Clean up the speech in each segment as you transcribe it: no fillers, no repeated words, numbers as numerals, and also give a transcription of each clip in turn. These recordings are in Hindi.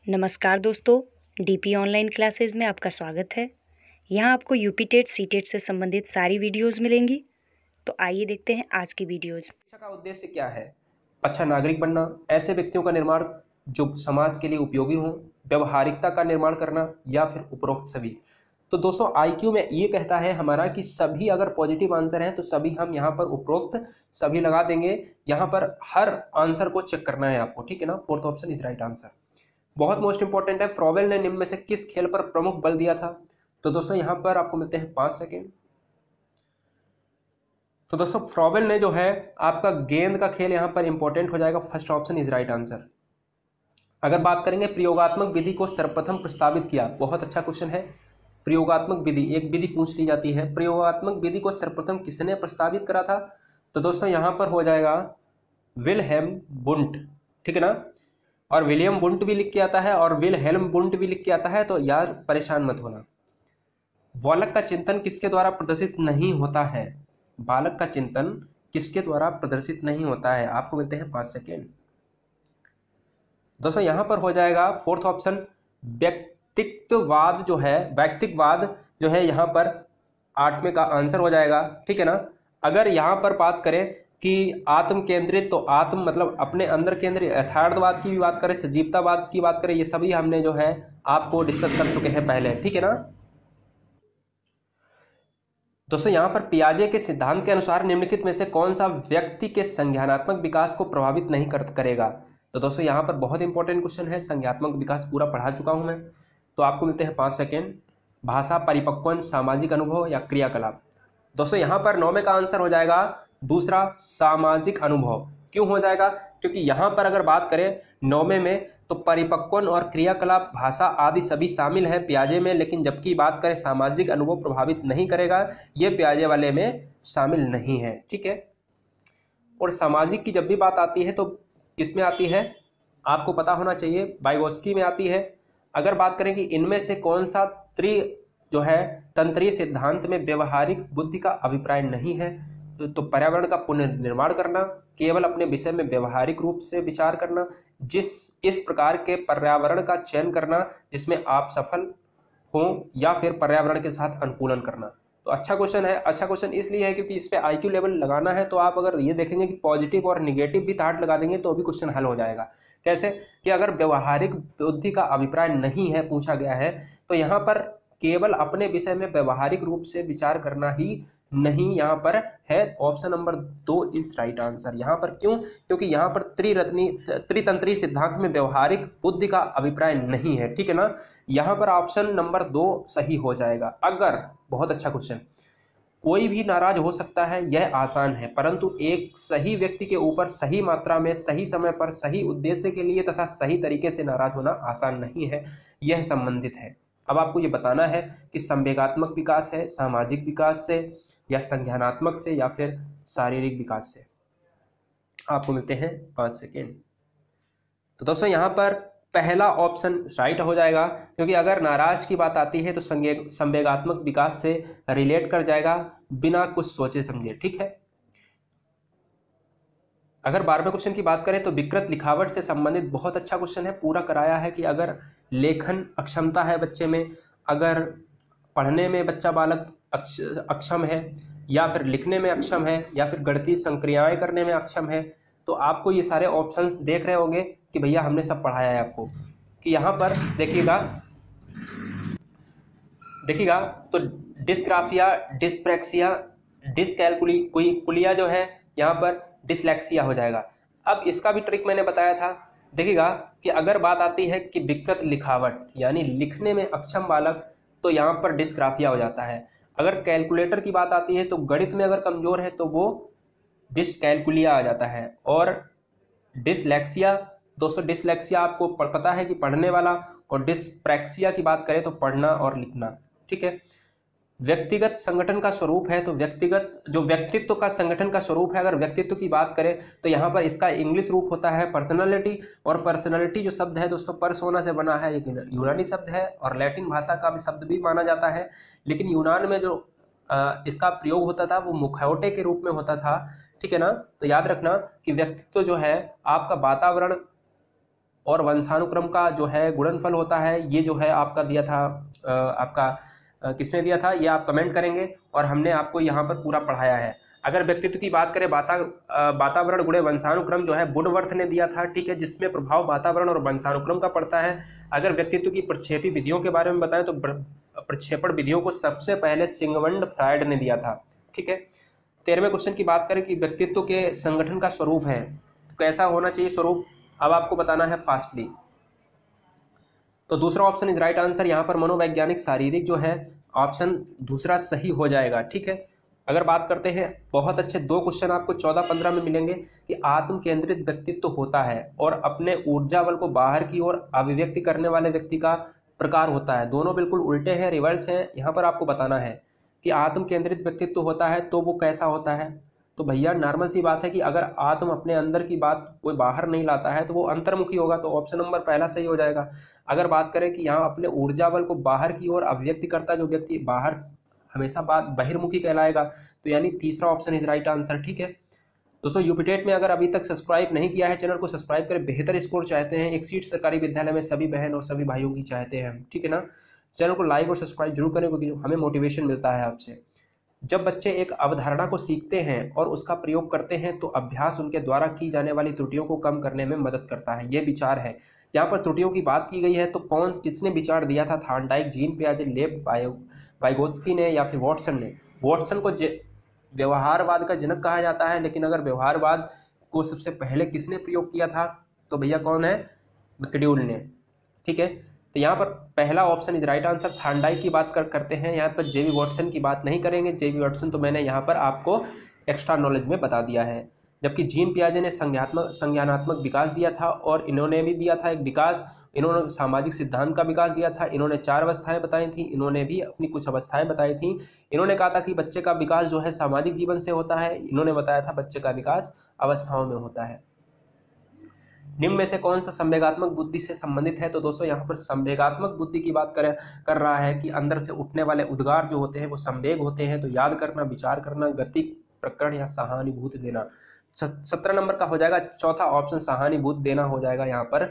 नमस्कार दोस्तों, डीपी ऑनलाइन क्लासेस में आपका स्वागत है। यहाँ आपको यूपी टेट सी टेट से संबंधित सारी वीडियोस मिलेंगी। तो आइए देखते हैं आज की वीडियोस। शिक्षा का उद्देश्य क्या है? अच्छा नागरिक बनना, ऐसे व्यक्तियों का निर्माण जो समाज के लिए उपयोगी हों, व्यवहारिकता का निर्माण करना, या फिर उपरोक्त सभी। तो दोस्तों आईक्यू में ये कहता है हमारा कि सभी अगर पॉजिटिव आंसर हैं तो सभी हम यहाँ पर उपरोक्त सभी लगा देंगे। यहाँ पर हर आंसर को चेक करना है आपको, ठीक है ना। Fourth option is right answer. बहुत मोस्ट इंपॉर्टेंट है, फ्रॉवेल ने निम्न में से किस खेल पर प्रमुख बल दिया था? तो दोस्तों यहाँ पर आपको मिलते हैं 5 सेकेंड। तो दोस्तों फ्रॉवेल ने जो है आपका गेंद का खेल यहां पर इंपॉर्टेंट हो जाएगा। First option is right answer. अगर बात करेंगे प्रयोगात्मक विधि को सर्वप्रथम प्रस्तावित किया, बहुत अच्छा क्वेश्चन है। प्रयोगात्मक विधि, एक विधि पूछ ली जाती है, प्रयोगात्मक विधि को सर्वप्रथम किसने प्रस्तावित करा था? तो दोस्तों यहां पर हो जाएगा विलहेम बुंट, ठीक है ना। और विलियम बुंट भी लिख के आता है और विलहेल्म बुंट भी लिख के आता है, तो यार परेशान मत होना। बालक का चिंतन किसके द्वारा प्रदर्शित नहीं होता है? बालक का चिंतन किसके द्वारा प्रदर्शित नहीं होता है? आपको मिलते हैं 5 सेकेंड। दोस्तों यहां पर हो जाएगा फोर्थ ऑप्शन व्यक्तित्ववाद जो है, व्यक्तित्ववाद जो है यहां पर 8वें का आंसर हो जाएगा, ठीक है ना। अगर यहां पर बात करें कि आत्म केंद्रित, तो आत्म मतलब अपने अंदर केंद्रित, यथार्थवाद की भी बात करें, सजीवतावाद की बात करें, ये सभी हमने जो है आपको डिस्कस कर चुके हैं पहले, ठीक है ना। दोस्तों यहां पर पियाजे के सिद्धांत के अनुसार निम्नलिखित में से कौन सा व्यक्ति के संज्ञानात्मक विकास को प्रभावित नहीं करेगा? तो दोस्तों यहां पर बहुत इंपॉर्टेंट क्वेश्चन है, संज्ञानात्मक विकास पूरा पढ़ा चुका हूं मैं। तो आपको मिलते हैं 5 सेकेंड। भाषा, परिपक्वन, सामाजिक अनुभव या क्रियाकलाप? दोस्तों यहां पर 9वें का आंसर हो जाएगा दूसरा, सामाजिक अनुभव। क्यों हो जाएगा? क्योंकि यहां पर अगर बात करें 9वें में तो परिपक्वन और क्रियाकलाप, भाषा आदि सभी शामिल हैं पियाजे में, लेकिन जबकि बात करें सामाजिक अनुभव प्रभावित नहीं करेगा, ये पियाजे वाले में शामिल नहीं है, ठीक है। और सामाजिक की जब भी बात आती है तो किसमें आती है आपको पता होना चाहिए, वाइगोत्स्की में आती है। अगर बात करें कि इनमें से कौन सा जो है तंत्रीय सिद्धांत में व्यवहारिक बुद्धि का अभिप्राय नहीं है, तो पर्यावरण का पुनर्निर्माण करना, केवल अपने विषय में व्यवहारिक रूप से विचार करना, इस प्रकार के पर्यावरण का चयन करना जिसमें आप सफल हों, या फिर पर्यावरण के साथ अनुकूलन करना। तो अच्छा क्वेश्चन है। अच्छा क्वेश्चन इसलिए है क्योंकि इस पे आईक्यू लेवल लगाना है, तो आप अगर ये देखेंगे कि पॉजिटिव और निगेटिव भी थॉट लगा देंगे तो भी क्वेश्चन हल हो जाएगा। कैसे कि अगर व्यवहारिक बुद्धि का अभिप्राय नहीं है पूछा गया है, तो यहाँ पर केवल अपने विषय में व्यवहारिक रूप से विचार करना ही नहीं यहाँ पर है। Option number 2 is right answer. यहाँ पर क्यों? क्योंकि यहाँ पर त्रितंत्री सिद्धांत में व्यवहारिक बुद्धि का अभिप्राय नहीं है, ठीक है ना। यहाँ पर ऑप्शन नंबर 2 सही हो जाएगा। अगर, बहुत अच्छा क्वेश्चन, कोई भी नाराज हो सकता है यह आसान है, परंतु एक सही व्यक्ति के ऊपर सही मात्रा में, सही समय पर, सही उद्देश्य के लिए तथा सही तरीके से नाराज होना आसान नहीं है, यह संबंधित है। अब आपको ये बताना है कि संवेगात्मक विकास है, सामाजिक विकास से, या संज्ञानात्मक से, या फिर शारीरिक विकास से। आपको मिलते हैं 5 सेकेंड। तो दोस्तों यहां पर पहला ऑप्शन राइट हो जाएगा, क्योंकि अगर नाराज की बात आती है तो संवेगात्मक विकास से रिलेट कर जाएगा बिना कुछ सोचे समझे, ठीक है। अगर 12वें क्वेश्चन की बात करें तो विकृत लिखावट से संबंधित बहुत अच्छा क्वेश्चन है, पूरा कराया है कि अगर लेखन अक्षमता है बच्चे में, अगर पढ़ने में बच्चा बालक अक्षम है, या फिर लिखने में अक्षम है, या फिर गणितीय संक्रियाएं करने में अक्षम है, तो आपको ये सारे ऑप्शंस देख रहे होंगे कि भैया हमने सब पढ़ाया है आपको। कि यहाँ पर देखिएगा तो डिस्ग्राफिया, डिस्प्रैक्सिया, डिसकैलकुलिया जो है यहाँ पर डिसलेक्सिया हो जाएगा। अब इसका भी ट्रिक मैंने बताया था। देखिएगा कि अगर बात आती है कि विकृत लिखावट यानी लिखने में अक्षम बालक, तो यहाँ पर डिस्ग्राफिया हो जाता है। अगर कैलकुलेटर की बात आती है तो गणित में अगर कमजोर है तो वो डिसकैलकुलिया आ जाता है। और डिसलेक्सिया, दोस्तों डिसलेक्सिया आपको पता है कि पढ़ने वाला, और डिस्प्रैक्सिया की बात करें तो पढ़ना और लिखना, ठीक है। व्यक्तिगत संगठन का स्वरूप है, तो व्यक्तित्व का संगठन का स्वरूप है। अगर व्यक्तित्व की बात करें तो यहाँ पर इसका इंग्लिश रूप होता है पर्सनालिटी, और पर्सनालिटी जो शब्द है दोस्तों परसोना से बना है, एक यूनानी शब्द है और लैटिन भाषा का भी शब्द भी माना जाता है। लेकिन यूनान में जो इसका प्रयोग होता था वो मुखौटे के रूप में होता था, ठीक है ना। तो याद रखना कि व्यक्तित्व जो है आपका वातावरण और वंशानुक्रम का जो है गुणनफल होता है, ये जो है आपका दिया था, किसने दिया था ये आप कमेंट करेंगे, और हमने आपको यहाँ पर पूरा पढ़ाया है। अगर व्यक्तित्व की बात करें, वातावरण गुणे वंशानुक्रम जो है वुडवर्थ ने दिया था, ठीक है, जिसमें प्रभाव वातावरण और वंशानुक्रम का पड़ता है। अगर व्यक्तित्व की प्रक्षेपी विधियों के बारे में बताएं तो प्रक्षेपण विधियों को सबसे पहले सिगमंड फ्रायड ने दिया था, ठीक है। 13वें क्वेश्चन की बात करें कि व्यक्तित्व के संगठन का स्वरूप है, तो कैसा होना चाहिए स्वरूप, अब आपको बताना है फास्टली। तो दूसरा ऑप्शन इज राइट आंसर। यहाँ पर मनोवैज्ञानिक शारीरिक जो है ऑप्शन दूसरा सही हो जाएगा, ठीक है। अगर बात करते हैं, बहुत अच्छे 2 क्वेश्चन आपको 14-15 में मिलेंगे कि आत्म केंद्रित व्यक्तित्व होता है और अपने ऊर्जा बल को बाहर की ओर अभिव्यक्ति करने वाले व्यक्ति का प्रकार होता है। दोनों बिल्कुल उल्टे हैं, रिवर्स हैं। यहाँ पर आपको बताना है कि आत्म केंद्रित व्यक्तित्व होता है तो वो कैसा होता है। तो भैया नॉर्मल सी बात है कि अगर आत्म अपने अंदर की बात कोई बाहर नहीं लाता है तो वो अंतर्मुखी होगा, तो ऑप्शन नंबर पहला सही हो जाएगा। अगर बात करें कि यहाँ अपने ऊर्जा बल को बाहर की ओर अभिव्यक्ति करता जो व्यक्ति, बाहर हमेशा बात बहिर्मुखी कहलाएगा, तो यानी तीसरा ऑप्शन इज राइट आंसर, ठीक है। दोस्तों यूपीटेट में अगर अभी तक सब्सक्राइब नहीं किया है चैनल को सब्सक्राइब करें, बेहतर स्कोर चाहते हैं, एक सीट सरकारी विद्यालय में सभी बहन और सभी भाइयों की चाहते हैं हम, ठीक है ना। चैनल को लाइक और सब्सक्राइब जरूर करें क्योंकि हमें मोटिवेशन मिलता है आपसे। जब बच्चे एक अवधारणा को सीखते हैं और उसका प्रयोग करते हैं तो अभ्यास उनके द्वारा की जाने वाली त्रुटियों को कम करने में मदद करता है, यह विचार है। यहाँ पर त्रुटियों की बात की गई है तो किसने विचार दिया था, थॉर्नडाइक, जीन पियाजे, लेब वाइगोत्स्की ने या फिर वॉटसन ने। वॉटसन को व्यवहारवाद का जनक कहा जाता है, लेकिन अगर व्यवहारवाद को सबसे पहले किसने प्रयोग किया था तो भैया कौन है, मैकड्यूल ने, ठीक है। तो यहाँ पर पहला option is right answer. Thorndike की बात करते हैं, यहाँ पर जेबी वॉटसन की बात नहीं करेंगे। जेबी वॉटसन तो मैंने यहाँ पर आपको एक्स्ट्रा नॉलेज में बता दिया है। जबकि जीन पियाजे ने संज्ञानात्मक विकास दिया था और इन्होंने भी दिया था एक विकास, इन्होंने सामाजिक सिद्धांत का विकास दिया था। इन्होंने 4 अवस्थाएं बताई थी, इन्होंने भी अपनी कुछ अवस्थाएं बताई थी। इन्होंने कहा था कि बच्चे का विकास जो है सामाजिक जीवन से होता है, इन्होंने बताया था बच्चे का विकास अवस्थाओं में होता है। निम्न में से कौन सा संवेगात्मक बुद्धि से संबंधित है, तो दोस्तों यहाँ पर संवेगात्मक बुद्धि की बात कर रहा है कि अंदर से उठने वाले उद्गार जो होते हैं वो संवेग होते हैं, तो याद करना, विचार करना, गति, प्रकरण या सहानुभूति देना। 17 नंबर का हो जाएगा चौथा ऑप्शन, सहानुभूति देना हो जाएगा। यहाँ पर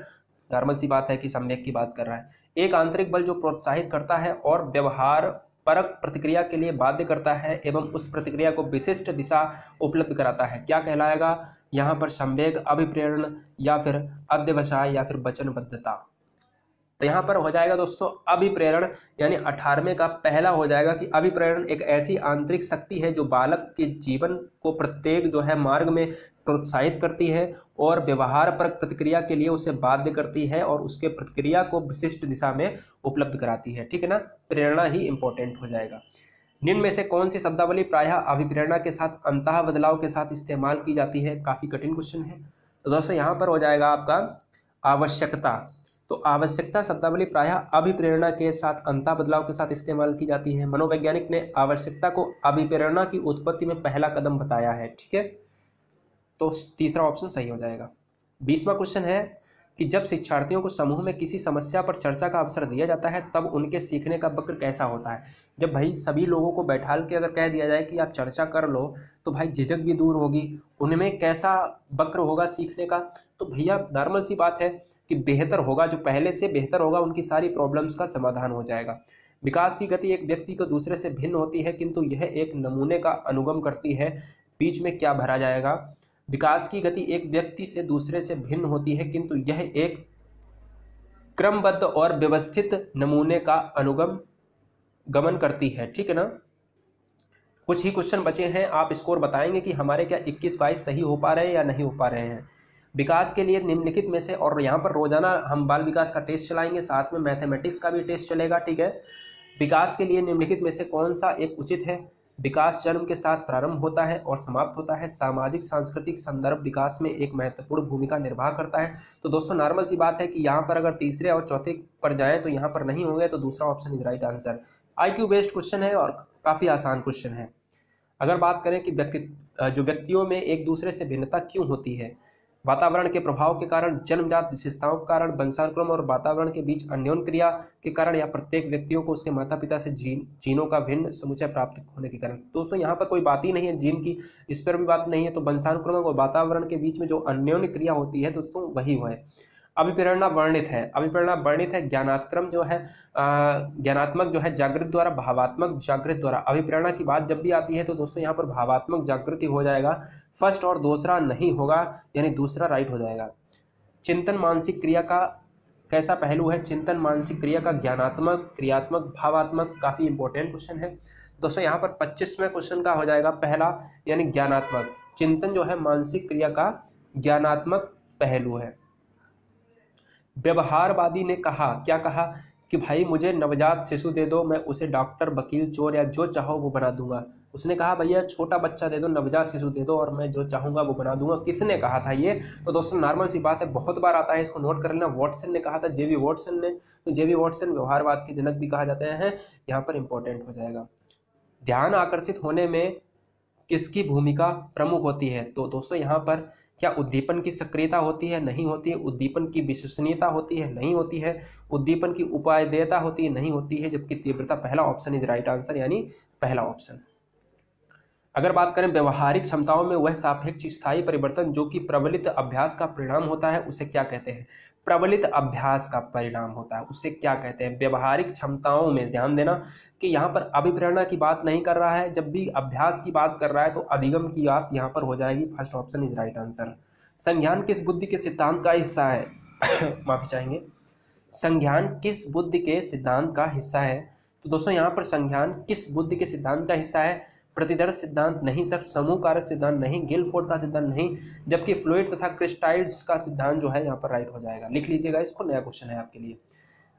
नॉर्मल सी बात है कि संवेग की बात कर रहा है। एक आंतरिक बल जो प्रोत्साहित करता है और व्यवहार परक प्रतिक्रिया के लिए बाध्य करता है एवं उस प्रतिक्रिया को विशिष्ट दिशा उपलब्ध कराता है, क्या कहलाएगा यहाँ पर, संवेग, अभिप्रेरण या फिर अध्यवसाय या फिर वचनबद्धता। तो यहाँ पर हो जाएगा दोस्तों अभिप्रेरण, यानी 18वें का पहला हो जाएगा कि अभिप्रेरण एक ऐसी आंतरिक शक्ति है जो बालक के जीवन को प्रत्येक जो है मार्ग में प्रोत्साहित करती है और व्यवहार परक प्रतिक्रिया के लिए उसे बाध्य करती है और उसके प्रतिक्रिया को विशिष्ट दिशा में उपलब्ध कराती है, ठीक है ना। प्रेरणा ही इंपॉर्टेंट हो जाएगा। निम्न में से कौन सी शब्दावली प्रायः अभिप्रेरणा के साथ अंतः बदलाव के साथ इस्तेमाल की जाती है, काफी कठिन क्वेश्चन है। तो दोस्तों यहाँ पर हो जाएगा आपका आवश्यकता। तो आवश्यकता शब्दावली प्रायः अभिप्रेरणा के साथ अंतः बदलाव के साथ इस्तेमाल की जाती है। मनोवैज्ञानिक ने आवश्यकता को अभिप्रेरणा की उत्पत्ति में पहला कदम बताया है, ठीक है। तो तीसरा ऑप्शन सही हो जाएगा। 20वां क्वेश्चन है कि जब शिक्षार्थियों को समूह में किसी समस्या पर चर्चा का अवसर दिया जाता है तब उनके सीखने का वक्र कैसा होता है। जब भाई सभी लोगों को बैठाल के अगर कह दिया जाए कि आप चर्चा कर लो तो भाई झिझक भी दूर होगी, उनमें कैसा वक्र होगा सीखने का, तो भैया नॉर्मल सी बात है कि बेहतर होगा, जो पहले से बेहतर होगा, उनकी सारी प्रॉब्लम्स का समाधान हो जाएगा। विकास की गति एक व्यक्ति को दूसरे से भिन्न होती है किंतु यह एक नमूने का अनुगम करती है, बीच में क्या भरा जाएगा। विकास की गति एक व्यक्ति से दूसरे से भिन्न होती है किंतु यह एक क्रमबद्ध और व्यवस्थित नमूने का गमन करती है, ठीक है ना। कुछ ही क्वेश्चन बचे हैं, आप स्कोर बताएंगे कि हमारे क्या 21-22 सही हो पा रहे हैं या नहीं हो पा रहे हैं। विकास के लिए निम्नलिखित में से, और यहाँ पर रोजाना हम बाल विकास का टेस्ट चलाएंगे, साथ में मैथमेटिक्स का भी टेस्ट चलेगा, ठीक है। विकास के लिए निम्नलिखित में से कौन सा एक उचित है। विकास जन्म के साथ प्रारंभ होता है और समाप्त होता है। सामाजिक सांस्कृतिक संदर्भ विकास में एक महत्वपूर्ण भूमिका निर्वाह करता है। तो दोस्तों नॉर्मल सी बात है कि यहाँ पर अगर तीसरे और चौथे पर जाएं तो यहाँ पर नहीं होंगे, तो दूसरा option is right answer. IQ based question है और काफ़ी आसान क्वेश्चन है। अगर बात करें कि व्यक्तियों में एक दूसरे से भिन्नता क्यों होती है, वातावरण के प्रभाव के कारण, जन्मजात विशेषताओं के कारण, वंशानुक्रम और वातावरण के बीच अन्योन्य क्रिया के कारण, या प्रत्येक व्यक्तियों को उसके माता पिता से जीनों का भिन्न समुच्चय प्राप्त होने के कारण। दोस्तों यहाँ पर कोई बात ही नहीं है जीन की, इस पर भी बात नहीं है। तो वंशानुक्रम और वातावरण के बीच में जो अन्योन्य क्रिया होती है दोस्तों वही है। अभिप्रेरणा वर्णित है, अभिप्रेरणा वर्णित है। ज्ञानात्मक जो है ज्ञानात्मक जो है जागृत द्वारा, भावात्मक जागृत द्वारा। अभिप्रेरणा की बात जब भी आती है तो दोस्तों यहाँ पर भावात्मक जागृति हो जाएगा फर्स्ट, और दूसरा नहीं होगा, यानी दूसरा राइट हो जाएगा। चिंतन मानसिक क्रिया का कैसा पहलू है? चिंतन मानसिक क्रिया का ज्ञानात्मक, क्रियात्मक, भावात्मक। काफी इंपॉर्टेंट क्वेश्चन है दोस्तों। यहाँ पर 25वें क्वेश्चन का हो जाएगा पहला, यानी ज्ञानात्मक। चिंतन जो है मानसिक क्रिया का ज्ञानात्मक पहलू है। व्यवहारवादी ने कहा, क्या कहा? कि भाई मुझे नवजात शिशु दे दो, मैं उसे डॉक्टर, वकील, चोर या जो चाहो वो बना दूंगा। उसने कहा भैया छोटा बच्चा दे दो, नवजात शिशु दे दो, और मैं जो चाहूंगा वो बना दूंगा। किसने कहा था ये? तो दोस्तों नॉर्मल सी बात है, बहुत बार आता है, इसको नोट कर लेना। वॉटसन ने कहा था, जेबी वॉटसन ने। तो जेबी वॉटसन व्यवहारवाद के जनक भी कहा जाते हैं, यहाँ पर इंपॉर्टेंट हो जाएगा। ध्यान आकर्षित होने में किसकी भूमिका प्रमुख होती है? तो दोस्तों यहाँ पर क्या उद्दीपन की सक्रियता होती है? नहीं होती है। उद्दीपन की विश्वसनीयता होती है? नहीं होती है। उद्दीपन की उपादेयता होती है? नहीं होती है। जबकि तीव्रता, पहला ऑप्शन इज राइट आंसर, यानी पहला ऑप्शन। अगर बात करें व्यवहारिक क्षमताओं में वह सापेक्ष स्थायी परिवर्तन जो कि प्रबलित अभ्यास का परिणाम होता है, उसे क्या कहते हैं? प्रबलित अभ्यास का परिणाम होता है, उसे क्या कहते हैं? व्यवहारिक क्षमताओं में ध्यान देना कि यहाँ पर अभिप्रेरणा की बात नहीं कर रहा है, जब भी अभ्यास की बात कर रहा है तो अधिगम की बात यहाँ पर हो जाएगी। First option is right answer. संज्ञान किस बुद्धि के सिद्धांत का हिस्सा है? माफी चाहेंगे। संज्ञान किस बुद्धि के सिद्धांत का हिस्सा है? तो दोस्तों यहाँ पर संज्ञान किस बुद्धि के सिद्धांत का हिस्सा है? प्रतिदर्श सिद्धांत नहीं सर, समूह कारक सिद्धांत नहीं, गिलफोर्ड का सिद्धांत नहीं, जबकि फ्लूइड तथा क्रिस्टाइड्स का सिद्धांत जो है यहाँ पर राइट हो जाएगा। लिख लीजिएगा इसको, नया क्वेश्चन है आपके लिए।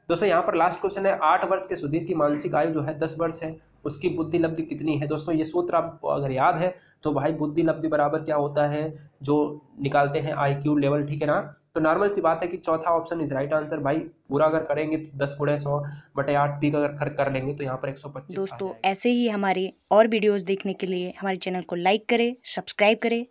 दोस्तों यहाँ पर लास्ट क्वेश्चन है, 8 वर्ष के सुधीर की मानसिक आयु जो है 10 वर्ष है, उसकी बुद्धि लब्धि कितनी है? दोस्तों ये सूत्र आपको अगर याद है तो भाई बुद्धि लब्धि बराबर क्या होता है, जो निकालते हैं IQ लेवल, ठीक है ना। तो नॉर्मल सी बात है कि चौथा ऑप्शन इज राइट आंसर। भाई पूरा अगर करेंगे तो 10 × 100/8 भी अगर कर लेंगे तो यहाँ पर 125। दोस्तों ऐसे ही हमारे और वीडियोस देखने के लिए हमारे चैनल को लाइक करें, सब्सक्राइब करें